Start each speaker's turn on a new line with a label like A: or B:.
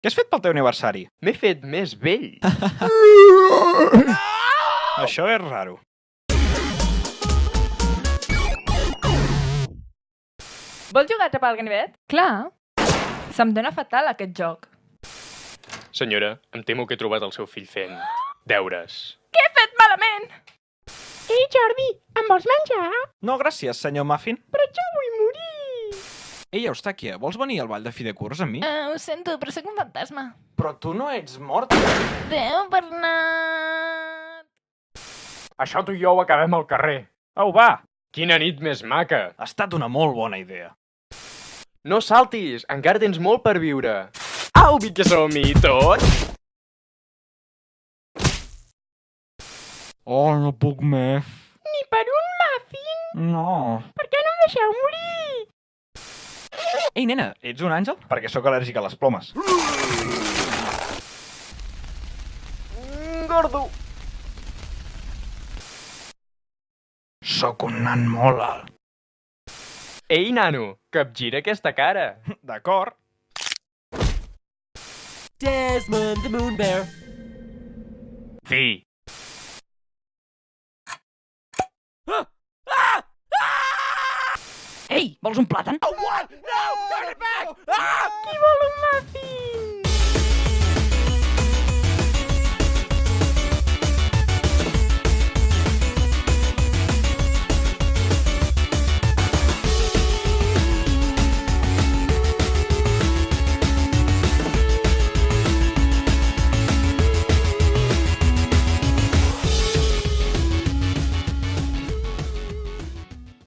A: Què has fet pel teu aniversari?
B: M'he fet més vell.
A: Això és raro.
C: Vols jugar a atrapar el ganivet? Clar. Se'm dóna fatal aquest joc.
B: Senyora, em temo que he trobat el seu fill fent deures.
C: Què he fet malament?
D: Ei, Jordi, em vols menjar?
A: No, gràcies, senyor Muffin.
D: Però jo vull morir.
A: Ei, Eustàquia, vols venir al ball de fi de curs amb mi?
C: Ho sento, però sóc un fantasma.
A: Però tu no ets mort.
C: Adéu, Bernat.
B: Això tu i jo ho acabem al carrer.
A: Au, va!
B: Quina nit més maca.
A: Ha estat una molt bona idea.
B: No saltis, encara tens molt per viure. Au, vi que som-hi tots!
A: Oh, no puc més.
D: Ni per un muffin?
A: No.
D: Per què no em deixeu morir?
A: Ei, nena, ets un àngel? Perquè sóc al·lèrgic a les plomes.
B: Gordo!
A: Sóc un nan molt alt.
B: Ei, nano, capgira aquesta cara.
A: D'acord.
E: Desmond the Moon Bear.
A: Fi.
C: Ei, vols un plàtan?
E: What? No! Turn